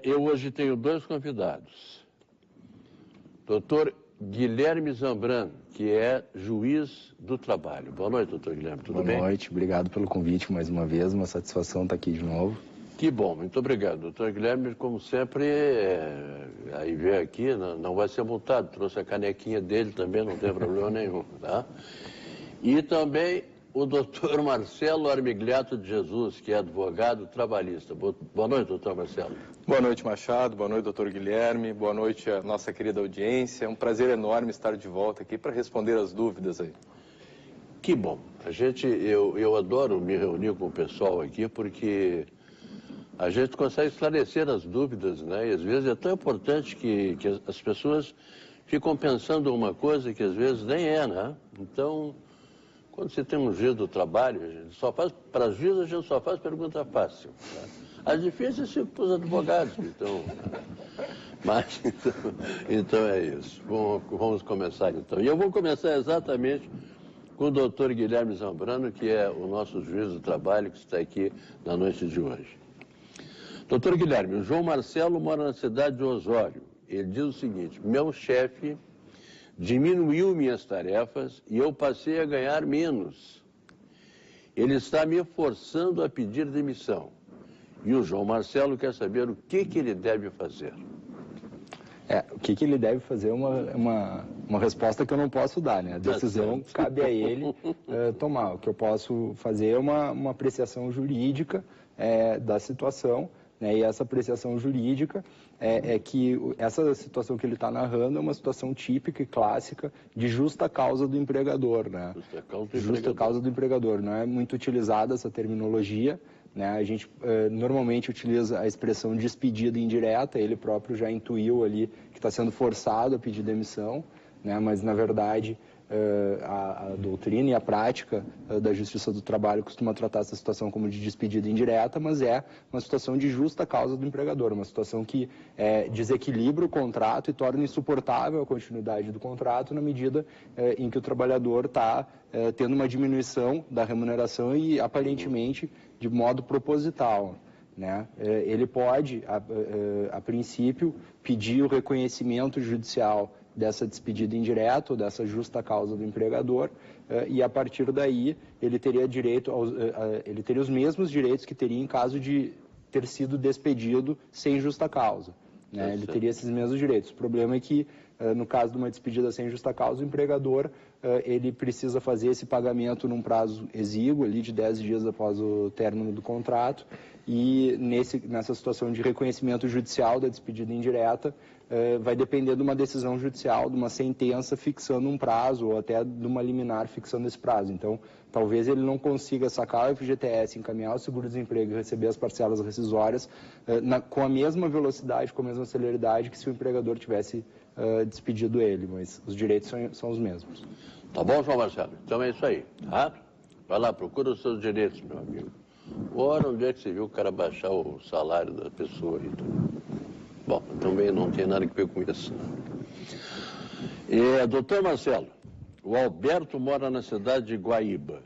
Eu hoje tenho dois convidados. Doutor Guilherme Zambrano, que é juiz do trabalho. Boa noite, doutor Guilherme, tudo bem? Boa noite, obrigado pelo convite mais uma vez, uma satisfação estar aqui de novo. Que bom, muito obrigado. Doutor Guilherme, como sempre, aí veio aqui, não vai ser multado, trouxe a canequinha dele também, não tem problema nenhum, tá? E também o doutor Marcelo Armigliato de Jesus, que é advogado trabalhista. Boa noite, doutor Marcelo. Boa noite, Machado. Boa noite, doutor Guilherme. Boa noite à nossa querida audiência. É um prazer enorme estar de volta aqui para responder as dúvidas aí. Que bom. Eu adoro me reunir com o pessoal aqui porque a gente consegue esclarecer as dúvidas, né? E às vezes é tão importante que as pessoas ficam pensando uma coisa que às vezes nem é, né? Então, quando você tem um juiz do trabalho, para as juízes a gente só faz pergunta fácil. Tá? As difíceis ficam para os advogados, então. Mas, então é isso. Vamos começar então. E eu vou começar exatamente com o doutor Guilherme Zambrano, que é o nosso juiz do trabalho, que está aqui na noite de hoje. Doutor Guilherme, o João Marcelo mora na cidade de Osório. Ele diz o seguinte: meu chefe diminuiu minhas tarefas e eu passei a ganhar menos. Ele está me forçando a pedir demissão. E o João Marcelo quer saber o que ele deve fazer. O que ele deve fazer é uma resposta que eu não posso dar, né? A decisão cabe a ele tomar. O que eu posso fazer é uma apreciação jurídica da situação, né? E essa apreciação jurídica é que essa situação que ele está narrando é uma situação típica e clássica de justa causa do empregador, né? Justa causa do empregador. Não é muito utilizada essa terminologia, né? A gente normalmente utiliza a expressão despedida indireta, ele próprio já intuiu ali que está sendo forçado a pedir demissão, né? Mas na verdade a doutrina e a prática da Justiça do Trabalho costuma tratar essa situação como de despedida indireta, mas é uma situação de justa causa do empregador, uma situação que desequilibra o contrato e torna insuportável a continuidade do contrato na medida em que o trabalhador está tendo uma diminuição da remuneração e aparentemente de modo proposital, né? Ele pode, a princípio, pedir o reconhecimento judicial dessa despedida indireta, ou dessa justa causa do empregador, e a partir daí ele teria direito ele teria os mesmos direitos que teria em caso de ter sido despedido sem justa causa, né? Ele teria esses mesmos direitos. O problema é que no caso de uma despedida sem justa causa, o empregador ele precisa fazer esse pagamento num prazo exíguo, ali de 10 dias após o término do contrato, e nessa situação de reconhecimento judicial da despedida indireta, vai depender de uma decisão judicial, de uma sentença fixando um prazo, ou até de uma liminar fixando esse prazo. Então, talvez ele não consiga sacar o FGTS, encaminhar o seguro-desemprego e receber as parcelas rescisórias com a mesma velocidade, com a mesma celeridade que se o empregador tivesse despedido ele, mas os direitos são os mesmos. Tá bom, João Marcelo? Então é isso aí, tá? Vai lá, procura os seus direitos, meu amigo. Ora, onde é que você viu o cara baixar o salário da pessoa e tudo? Bom, também não tem nada a ver com isso. Doutor Marcelo, o Alberto mora na cidade de Guaíba.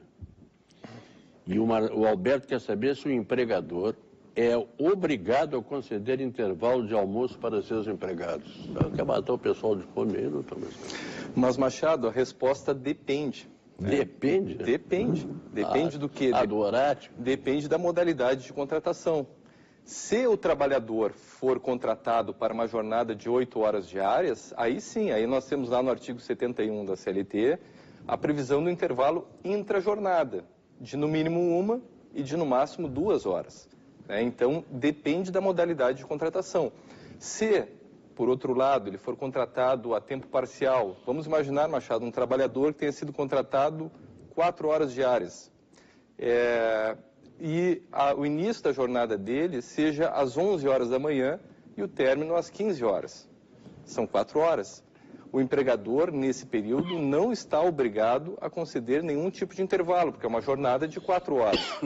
E o Alberto quer saber se o empregador é obrigado a conceder intervalo de almoço para seus empregados. Quer matar o pessoal de fome aí, doutor Marcelo? Mas, Machado, a resposta depende. Depende? Depende. Depende do quê? Do horário? Depende da modalidade de contratação. Se o trabalhador for contratado para uma jornada de 8 horas diárias, aí sim, aí nós temos lá no artigo 71 da CLT a previsão do intervalo intrajornada, de no mínimo 1 e de no máximo 2 horas. Então, depende da modalidade de contratação. Se, por outro lado, ele for contratado a tempo parcial, vamos imaginar, Machado, um trabalhador que tenha sido contratado 4 horas diárias. O início da jornada dele seja às 11 horas da manhã e o término às 15 horas. São 4 horas. O empregador, nesse período, não está obrigado a conceder nenhum tipo de intervalo, porque é uma jornada de 4 horas.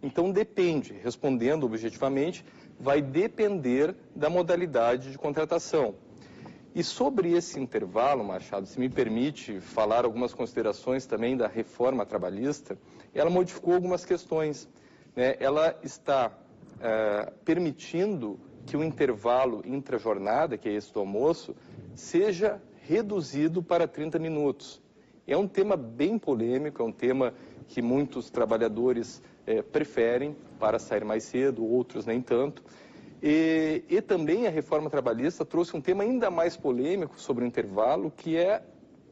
Então, depende, respondendo objetivamente, vai depender da modalidade de contratação. E sobre esse intervalo, Machado, se me permite falar algumas considerações também da reforma trabalhista, ela modificou algumas questões, né? Ela está permitindo que o intervalo intra-jornada, que é esse do almoço, seja reduzido para 30 minutos. É um tema bem polêmico, é um tema que muitos trabalhadores preferem para sair mais cedo, outros nem tanto. E também a reforma trabalhista trouxe um tema ainda mais polêmico sobre o intervalo, que é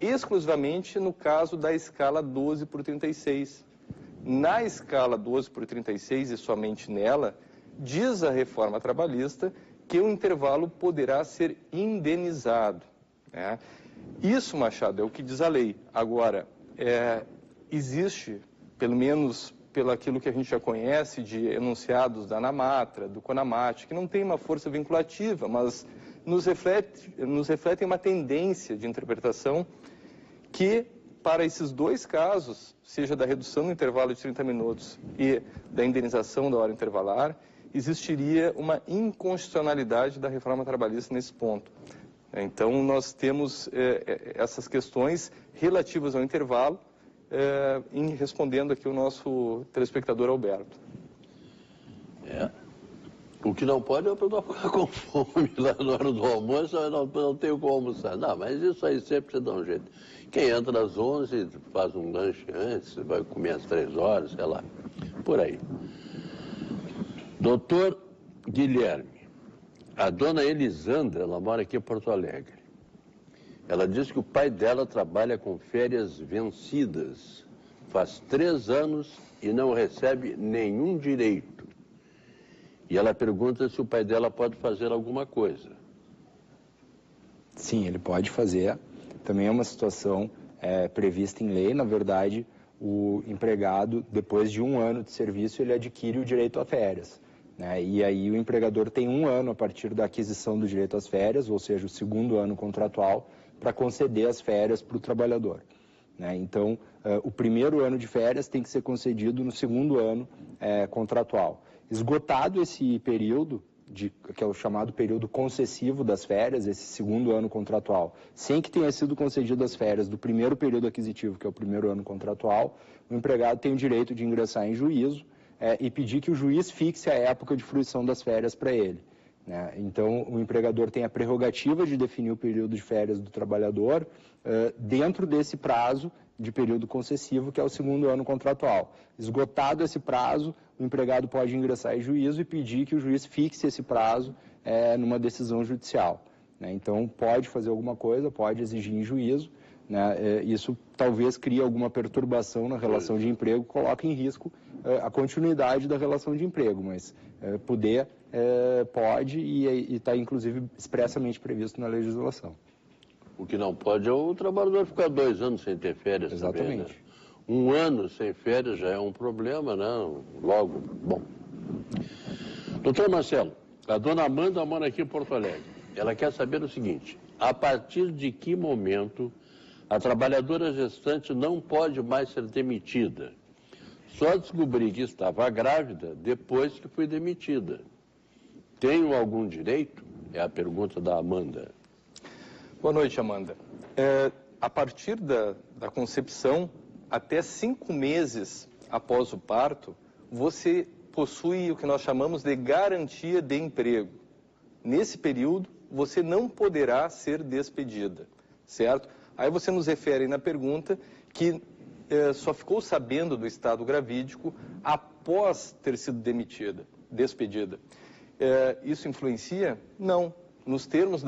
exclusivamente no caso da escala 12/36. Na escala 12/36 e somente nela, diz a reforma trabalhista que o intervalo poderá ser indenizado, né? Isso, Machado, é o que diz a lei. Agora, existe, pelo menos pelo aquilo que a gente já conhece de enunciados da ANAMATRA, do CONAMAT, que não tem uma força vinculativa, mas nos refletem uma tendência de interpretação que, para esses dois casos, seja da redução do intervalo de 30 minutos e da indenização da hora intervalar, existiria uma inconstitucionalidade da reforma trabalhista nesse ponto. Então, nós temos essas questões relativas ao intervalo, respondendo aqui o nosso telespectador Alberto. O que não pode é o pessoal ficar com fome lá na hora do almoço, não tenho como almoçar. Não, mas isso aí sempre você dá um jeito. Quem entra às 11, faz um lanche antes, vai comer às 3 horas, sei lá, por aí. Doutor Guilherme, a dona Elisandra, ela mora aqui em Porto Alegre. Ela diz que o pai dela trabalha com férias vencidas. Faz 3 anos e não recebe nenhum direito. E ela pergunta se o pai dela pode fazer alguma coisa. Sim, ele pode fazer. Também é uma situação prevista em lei. Na verdade, o empregado, depois de 1 ano de serviço, ele adquire o direito a férias, né? E aí o empregador tem 1 ano a partir da aquisição do direito às férias, ou seja, o 2º ano contratual, para conceder as férias para o trabalhador, né? Então, o 1º ano de férias tem que ser concedido no 2º ano contratual. Esgotado esse período, que é o chamado período concessivo das férias, esse 2º ano contratual, sem que tenha sido concedido as férias do 1º período aquisitivo, que é o 1º ano contratual, o empregado tem o direito de ingressar em juízo e pedir que o juiz fixe a época de fruição das férias para ele, né? Então, o empregador tem a prerrogativa de definir o período de férias do trabalhador dentro desse prazo de período concessivo, que é o 2º ano contratual. Esgotado esse prazo, o empregado pode ingressar em juízo e pedir que o juiz fixe esse prazo numa decisão judicial, né? Então, pode fazer alguma coisa, pode exigir em juízo, né? Isso talvez crie alguma perturbação na relação de emprego, coloque em risco a continuidade da relação de emprego, mas pode e está, inclusive, expressamente previsto na legislação. O que não pode é o trabalhador ficar 2 anos sem ter férias. Exatamente. Também, né? 1 ano sem férias já é um problema, né? Logo, bom. Doutor Marcelo, a dona Amanda mora aqui em Porto Alegre. Ela quer saber o seguinte: a partir de que momento a trabalhadora gestante não pode mais ser demitida? Só descobri que estava grávida depois que fui demitida. Tenho algum direito? É a pergunta da Amanda. Boa noite, Amanda. A partir da concepção, até 5 meses após o parto, você possui o que nós chamamos de garantia de emprego. Nesse período, você não poderá ser despedida, certo? Aí você nos refere na pergunta que só ficou sabendo do estado gravídico após ter sido despedida. Isso influencia? Não. Nos termos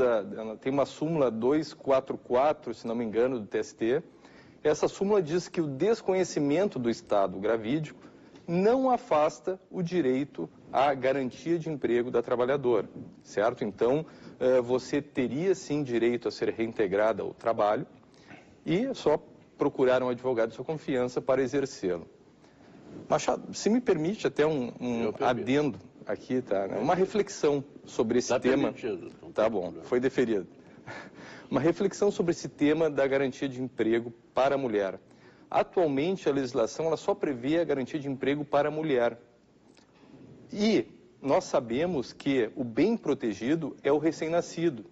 tem uma súmula 244, se não me engano, do TST. Essa súmula diz que o desconhecimento do estado gravídico não afasta o direito à garantia de emprego da trabalhadora, certo? Então, você teria sim direito a ser reintegrada ao trabalho e é só procurar um advogado de sua confiança para exercê-lo. Machado, se me permite até um adendo aqui, tá? Uma reflexão sobre esse tema. Tá bom, foi deferido. Uma reflexão sobre esse tema da garantia de emprego para a mulher. Atualmente, a legislação ela só prevê a garantia de emprego para a mulher. E nós sabemos que o bem protegido é o recém-nascido.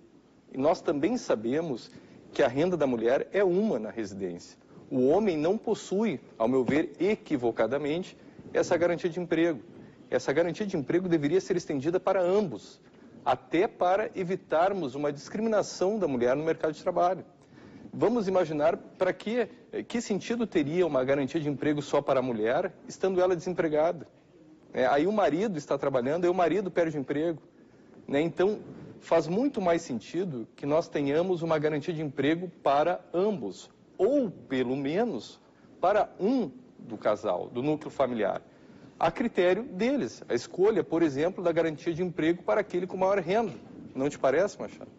E nós também sabemos que a renda da mulher é uma na residência. O homem não possui, ao meu ver, equivocadamente, essa garantia de emprego. essa garantia de emprego deveria ser estendida para ambos, até para evitarmos uma discriminação da mulher no mercado de trabalho. Vamos imaginar para que sentido teria uma garantia de emprego só para a mulher, estando ela desempregada? Aí o marido está trabalhando, aí o marido perde o emprego. Então, faz muito mais sentido que nós tenhamos uma garantia de emprego para ambos, ou pelo menos para um do casal, do núcleo familiar, a critério deles. A escolha, por exemplo, da garantia de emprego para aquele com maior renda. Não te parece, Machado?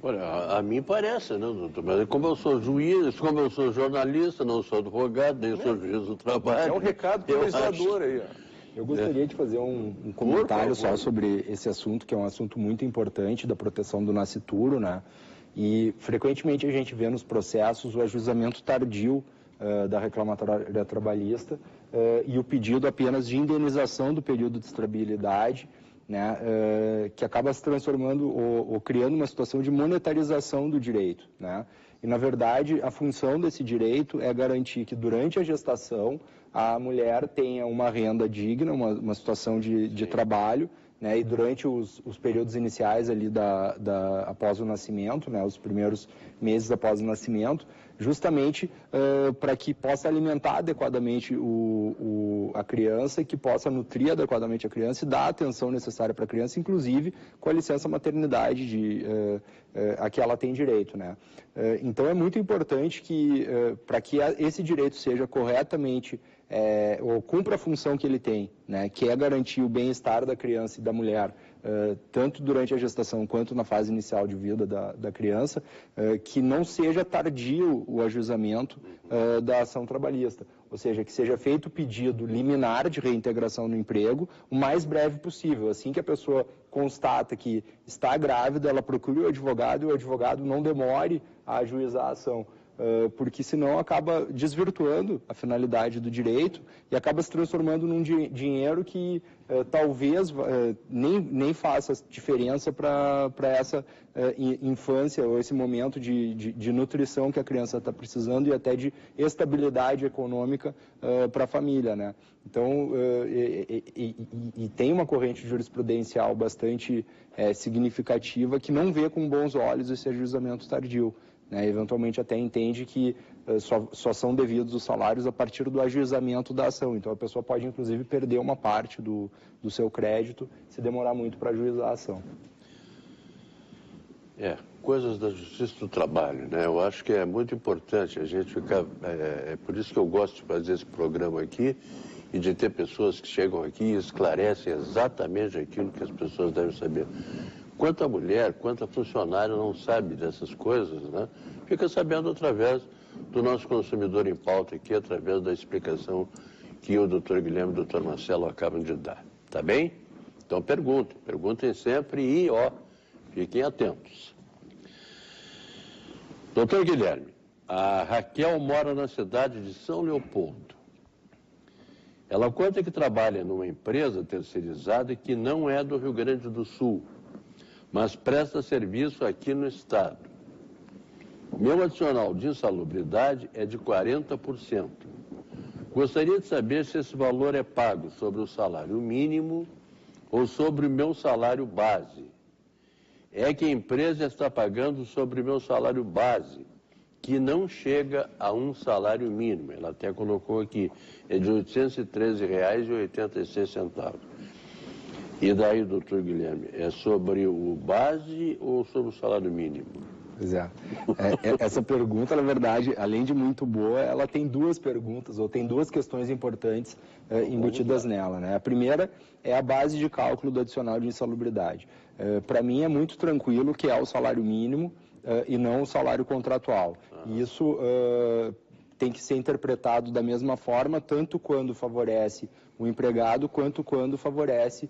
Olha, a mim parece, né, doutor? Mas como eu sou juiz, como eu sou jornalista, não sou advogado, nem sou juiz do trabalho. É um recado para o legislador aí, ó. Eu gostaria de fazer um comentário só sobre esse assunto, que é um assunto muito importante da proteção do nascituro, né? E frequentemente a gente vê nos processos o ajuizamento tardio da reclamatória trabalhista e o pedido apenas de indenização do período de estabilidade, né, que acaba se transformando ou criando uma situação de monetarização do direito, né? E, na verdade, a função desse direito é garantir que, durante a gestação, a mulher tenha uma renda digna, uma situação de trabalho, né, e durante os períodos iniciais ali após o nascimento, né, os primeiros meses após o nascimento, justamente para que possa alimentar adequadamente a criança, que possa nutrir adequadamente a criança e dar a atenção necessária para a criança, inclusive com a licença maternidade a que ela tem direito, né? Então é muito importante que, para que esse direito seja corretamente ou cumpra a função que ele tem, né, que é garantir o bem-estar da criança e da mulher, tanto durante a gestação quanto na fase inicial de vida da criança, que não seja tardio o ajuizamento da ação trabalhista, ou seja, que seja feito o pedido liminar de reintegração no emprego o mais breve possível. Assim que a pessoa constata que está grávida, ela procure o advogado e o advogado não demore a ajuizar a ação, porque senão acaba desvirtuando a finalidade do direito e acaba se transformando num dinheiro que talvez nem faça diferença para essa infância ou esse momento de nutrição que a criança está precisando e até de estabilidade econômica para a família, né? Então, tem uma corrente jurisprudencial bastante significativa que não vê com bons olhos esse ajuizamento tardio, né? Eventualmente até entende que só são devidos os salários a partir do ajuizamento da ação. Então a pessoa pode inclusive perder uma parte do seu crédito se demorar muito para ajuizar a ação. Coisas da Justiça do Trabalho, né? Eu acho que é muito importante a gente ficar... É por isso que eu gosto de fazer esse programa aqui e de ter pessoas que chegam aqui e esclarecem exatamente aquilo que as pessoas devem saber. Quanta mulher, quanta funcionária não sabe dessas coisas, né? Fica sabendo através do nosso consumidor em pauta aqui, através da explicação que o doutor Guilherme e o doutor Marcelo acabam de dar. Tá bem? Então perguntem sempre e, fiquem atentos. Doutor Guilherme, a Raquel mora na cidade de São Leopoldo. Ela conta que trabalha numa empresa terceirizada que não é do Rio Grande do Sul, mas presta serviço aqui no estado. Meu adicional de insalubridade é de 40%. Gostaria de saber se esse valor é pago sobre o salário mínimo ou sobre o meu salário base. É que a empresa está pagando sobre o meu salário base, que não chega a um salário mínimo. Ela até colocou aqui, é de R$ 813,86. E daí, doutor Guilherme, é sobre o base ou sobre o salário mínimo? Pois é. Essa pergunta, na verdade, além de muito boa, ela tem duas perguntas, ou tem duas questões importantes embutidas nela, né? A primeira é a base de cálculo do adicional de insalubridade. Para mim é muito tranquilo que é o salário mínimo e não o salário contratual. E isso tem que ser interpretado da mesma forma, tanto quando favorece o empregado, quanto quando favorece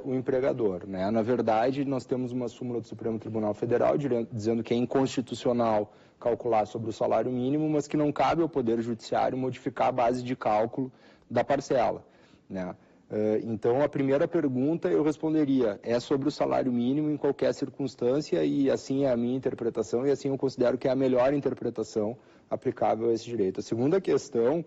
o empregador, né? Na verdade, nós temos uma súmula do Supremo Tribunal Federal dizendo que é inconstitucional calcular sobre o salário mínimo, mas que não cabe ao Poder Judiciário modificar a base de cálculo da parcela, né? Então, a primeira pergunta eu responderia, é sobre o salário mínimo em qualquer circunstância, e assim é a minha interpretação, e assim eu considero que é a melhor interpretação aplicável a esse direito. A segunda questão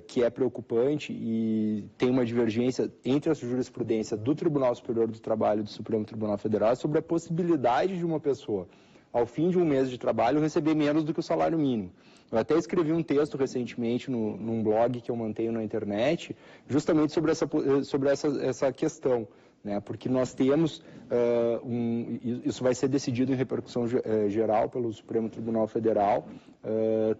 que é preocupante e tem uma divergência entre a jurisprudência do Tribunal Superior do Trabalho e do Supremo Tribunal Federal sobre a possibilidade de uma pessoa, ao fim de um mês de trabalho, receber menos do que o salário mínimo. Eu até escrevi um texto recentemente num blog que eu mantenho na internet, justamente sobre essa questão, né? Porque nós temos, isso vai ser decidido em repercussão geral pelo Supremo Tribunal Federal,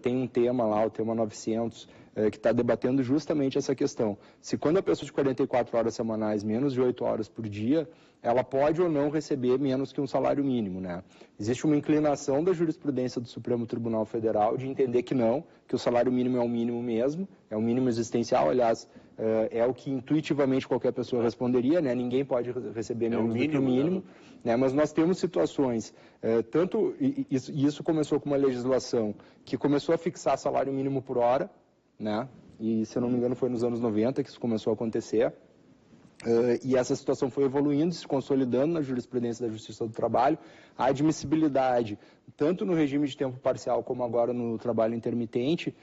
tem um tema lá, o tema 900, que está debatendo justamente essa questão. Se quando a pessoa de 44 horas semanais, menos de 8 horas por dia, ela pode ou não receber menos que um salário mínimo, né? Existe uma inclinação da jurisprudência do Supremo Tribunal Federal de entender que não, que o salário mínimo é o mínimo mesmo, é o mínimo existencial, aliás, é o que intuitivamente qualquer pessoa responderia, né? Ninguém pode receber menos do que o mínimo, né? Mas nós temos situações, e isso começou com uma legislação que começou a fixar salário mínimo por hora, né? E, se eu não me engano, foi nos anos 90 que isso começou a acontecer. E essa situação foi evoluindo, se consolidando na jurisprudência da Justiça do Trabalho. A admissibilidade, tanto no regime de tempo parcial como agora no trabalho intermitente,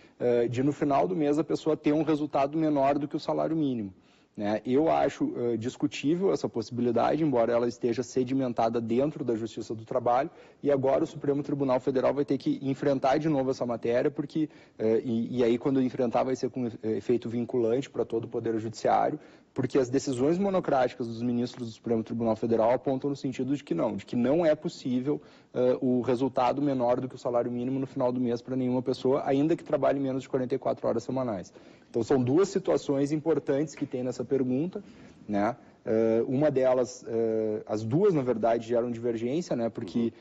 de no final do mês a pessoa ter um resultado menor do que o salário mínimo, né? Eu acho discutível essa possibilidade, embora ela esteja sedimentada dentro da Justiça do Trabalho, e agora o Supremo Tribunal Federal vai ter que enfrentar de novo essa matéria, porque, e aí quando enfrentar vai ser com efeito vinculante para todo o Poder Judiciário, porque as decisões monocráticas dos ministros do Supremo Tribunal Federal apontam no sentido de que não é possível o resultado menor do que o salário mínimo no final do mês para nenhuma pessoa, ainda que trabalhe menos de 44 horas semanais. Então, são duas situações importantes que tem nessa pergunta, né? Uma delas, as duas, na verdade, geram divergência, né? Porque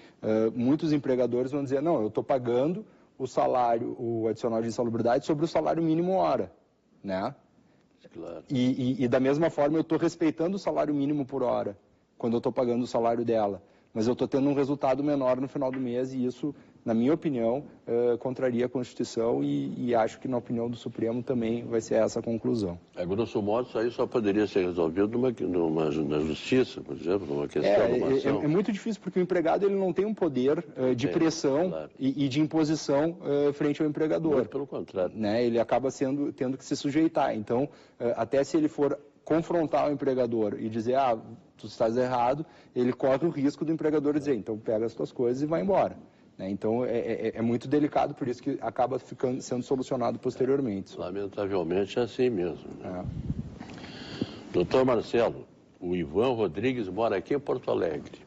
muitos empregadores vão dizer, não, eu estou pagando o salário, o adicional de insalubridade sobre o salário mínimo hora, né? Claro. E da mesma forma eu estou respeitando o salário mínimo por hora, quando eu estou pagando o salário dela. Mas eu estou tendo um resultado menor no final do mês e isso, na minha opinião, contraria a Constituição e acho que na opinião do Supremo também vai ser essa a conclusão. A grosso modo, isso aí só poderia ser resolvido na Justiça, por exemplo, numa questão, numa ação. É muito difícil porque o empregado ele não tem um poder de pressão, claro, e de imposição frente ao empregador. Muito pelo contrário. Né? Ele acaba tendo que se sujeitar. Então, até se ele for confrontar o empregador e dizer, tu estás errado, ele corre o risco do empregador dizer, então pega as tuas coisas e vai embora. Né? Então, é muito delicado, por isso que acaba sendo solucionado posteriormente. Lamentavelmente é assim mesmo. Né? Doutor Marcelo, o Ivan Rodrigues mora aqui em Porto Alegre.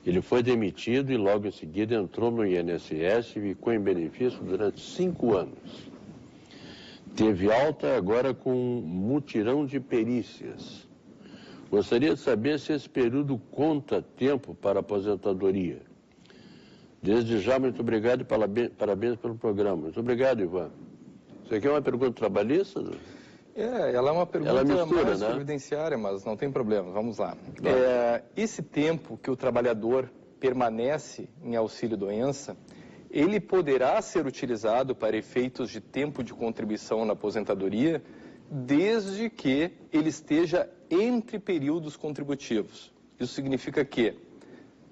Ele foi demitido e logo em seguida entrou no INSS e ficou em benefício durante 5 anos. Teve alta agora com mutirão de perícias. Gostaria de saber se esse período conta tempo para aposentadoria. Desde já, muito obrigado e parabéns pelo programa. Muito obrigado, Ivan. Isso aqui é uma pergunta trabalhista? Ela é uma pergunta mistura, mais né? previdenciária, mas não tem problema. Vamos lá. Claro. Esse tempo que o trabalhador permanece em auxílio-doença, ele poderá ser utilizado para efeitos de tempo de contribuição na aposentadoria, desde que ele esteja entre períodos contributivos. Isso significa que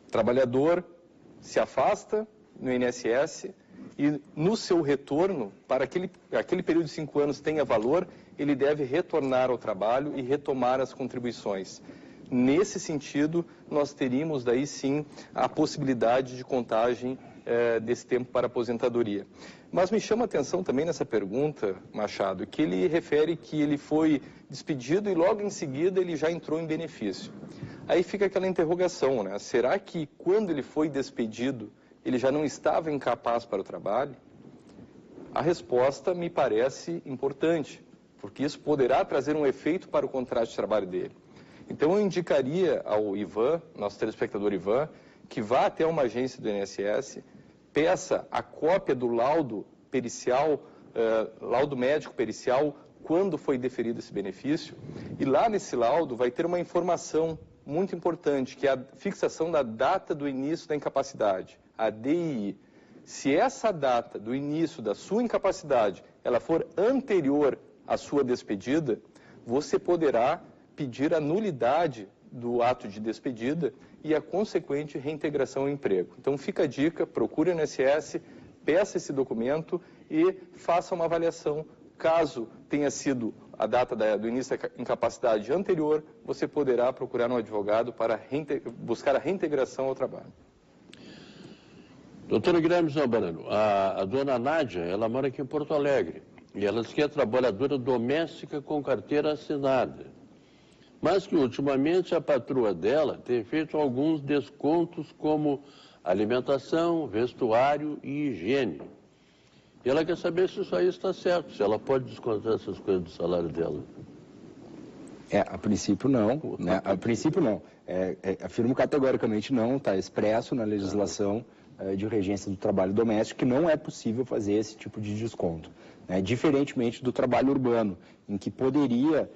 o trabalhador se afasta no INSS e no seu retorno, para aquele período de 5 anos tenha valor, ele deve retornar ao trabalho e retomar as contribuições. Nesse sentido, nós teríamos daí sim a possibilidade de contagem desse tempo para aposentadoria. Mas me chama a atenção também nessa pergunta, Machado, que ele refere que ele foi despedido e logo em seguida ele já entrou em benefício. Aí fica aquela interrogação, né? Será que quando ele foi despedido, ele já não estava incapaz para o trabalho? A resposta me parece importante, porque isso poderá trazer um efeito para o contrato de trabalho dele. Então eu indicaria ao Ivan, nosso telespectador Ivan, que vá até uma agência do INSS, peça a cópia do laudo pericial, laudo médico pericial, quando foi deferido esse benefício, e lá nesse laudo vai ter uma informação muito importante, que é a fixação da data do início da incapacidade, a DII. Se essa data do início da sua incapacidade, ela for anterior à sua despedida, você poderá pedir a nulidade do ato de despedida e a consequente reintegração ao emprego. Então fica a dica, procure o INSS, peça esse documento e faça uma avaliação. Caso tenha sido a data do início da incapacidade anterior, você poderá procurar um advogado para buscar a reintegração ao trabalho. Doutor Guilherme Zambrano, a dona Nádia, ela mora aqui em Porto Alegre e ela diz que é trabalhadora doméstica com carteira assinada, mas que ultimamente a patroa dela tem feito alguns descontos como alimentação, vestuário e higiene. E ela quer saber se isso aí está certo, se ela pode descontar essas coisas do salário dela. A princípio não, né? A princípio não. Afirmo categoricamente não, está expresso na legislação de regência do trabalho doméstico que não é possível fazer esse tipo de desconto, né? Diferentemente do trabalho urbano, em que poderia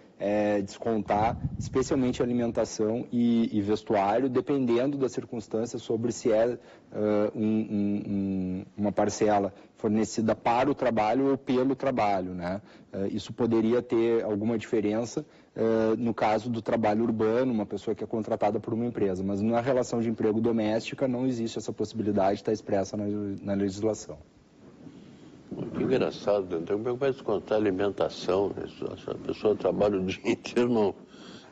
descontar especialmente alimentação e vestuário, dependendo das circunstâncias sobre se é uma parcela fornecida para o trabalho ou pelo trabalho, né? Isso poderia ter alguma diferença no caso do trabalho urbano, uma pessoa que é contratada por uma empresa, mas na relação de emprego doméstica não existe essa possibilidade, está expressa na legislação. Que engraçado, então como é que vai descontar alimentação? A pessoa trabalha o dia inteiro, não.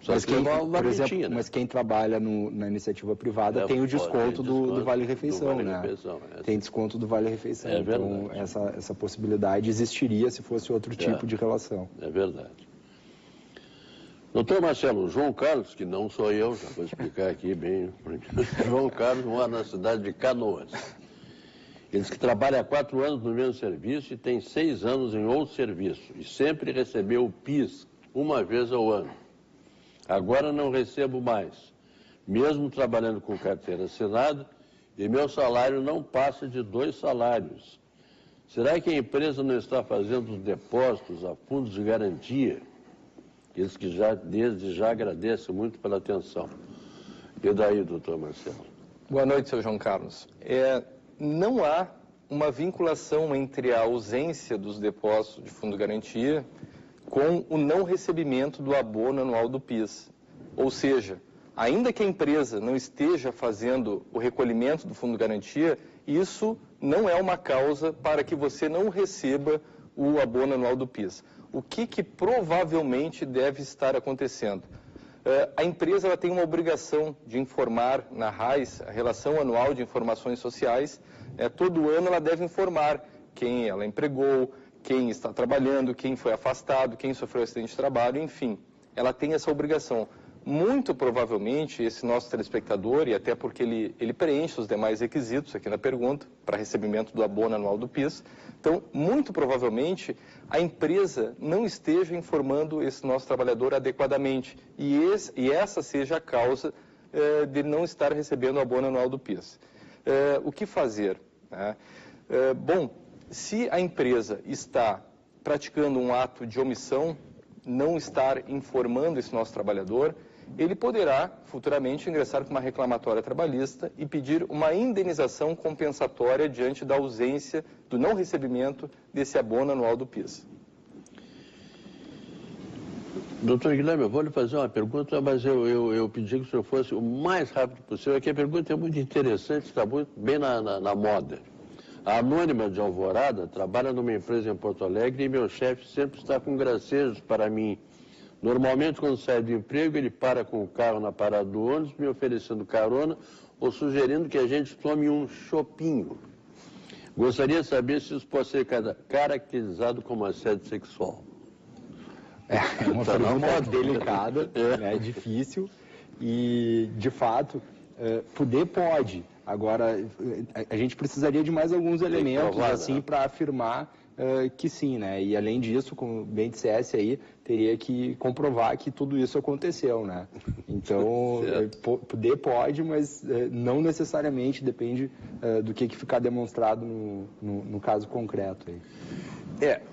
Por exemplo, né? Mas quem trabalha na iniciativa privada tem o desconto do Vale-Refeição, né? Tem desconto do Vale-Refeição. Então, essa possibilidade existiria se fosse outro tipo de relação. É verdade. Doutor Marcelo, João Carlos, que não sou eu, já vou explicar aqui bem. João Carlos mora na cidade de Canoas. Ele diz que trabalha há 4 anos no mesmo serviço e tem 6 anos em outro serviço. E sempre recebeu o PIS uma vez ao ano. Agora não recebo mais, mesmo trabalhando com carteira assinada, e meu salário não passa de 2 salários. Será que a empresa não está fazendo os depósitos a fundos de garantia? Eles que desde já agradecem muito pela atenção. E daí, doutor Marcelo? Boa noite, seu João Carlos. Não há uma vinculação entre a ausência dos depósitos de fundo de garantia com o não recebimento do abono anual do PIS. Ou seja, ainda que a empresa não esteja fazendo o recolhimento do fundo de garantia, isso não é uma causa para que você não receba o abono anual do PIS. O que provavelmente deve estar acontecendo? A empresa ela tem uma obrigação de informar na RAIS, a Relação Anual de Informações Sociais. Todo ano ela deve informar quem ela empregou, quem está trabalhando, quem foi afastado, quem sofreu acidente de trabalho, enfim. Ela tem essa obrigação. Muito provavelmente, esse nosso telespectador, e até porque ele preenche os demais requisitos aqui na pergunta, para recebimento do abono anual do PIS, então, muito provavelmente, a empresa não esteja informando esse nosso trabalhador adequadamente, e essa seja a causa de não estar recebendo o abono anual do PIS. O que fazer? Bom, se a empresa está praticando um ato de omissão, não estar informando esse nosso trabalhador, ele poderá futuramente ingressar com uma reclamatória trabalhista e pedir uma indenização compensatória diante da ausência do não recebimento desse abono anual do PIS. Doutor Guilherme, eu vou lhe fazer uma pergunta, mas eu pedi que o senhor fosse o mais rápido possível, aqui a pergunta é muito interessante, está muito bem na moda. A Anônima de Alvorada trabalha numa empresa em Porto Alegre e meu chefe sempre está com gracejos para mim. Normalmente, quando sai do emprego, ele para com o carro na parada do ônibus, me oferecendo carona ou sugerindo que a gente tome um chopinho. Gostaria de saber se isso pode ser caracterizado como assédio sexual. É uma pergunta delicada, né, difícil, e, de fato, poder pode. Agora, a gente precisaria de mais alguns elementos assim para afirmar que sim, né? E além disso, como bem dissesse aí, teria que comprovar que tudo isso aconteceu, né? Então, poder pode, mas não necessariamente depende do que ficar demonstrado no caso concreto aí.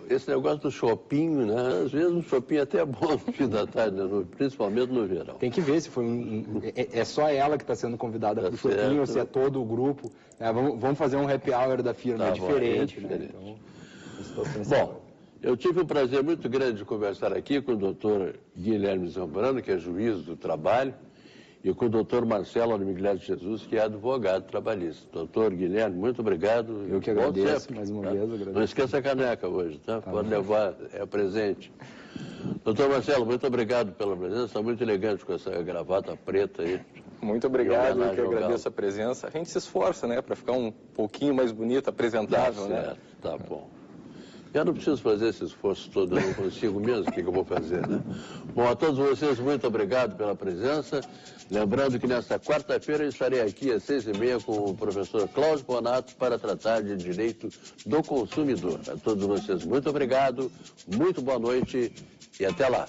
Esse negócio do shopping, né? Às vezes um shopping até é bom no fim da tarde, né? Principalmente no verão. Tem que ver se foi é só ela que está sendo convidada para o shopping ou se é todo o grupo. Né? Vamos fazer um happy hour da firma, diferente. Né? Então, bom, eu tive um prazer muito grande de conversar aqui com o doutor Guilherme Zambrano, que é juiz do trabalho, e com o doutor Marcelo Armigliati de Jesus, que é advogado trabalhista. Doutor Guilherme, muito obrigado. Eu que agradeço mais uma vez. Agradeço. Não esqueça a caneca hoje, tá? Pode levar, é presente. Doutor Marcelo, muito obrigado pela presença, está muito elegante com essa gravata preta aí. Muito obrigado, eu que agradeço a presença. A gente se esforça, né, para ficar um pouquinho mais bonito, apresentável, né? Tá bom. Eu não preciso fazer esse esforço todo, eu não consigo mesmo, o que eu vou fazer, né? Bom, a todos vocês, muito obrigado pela presença. Lembrando que nesta quarta-feira eu estarei aqui às 6h30 com o professor Cláudio Bonato para tratar de direito do consumidor. A todos vocês, muito obrigado, muito boa noite e até lá.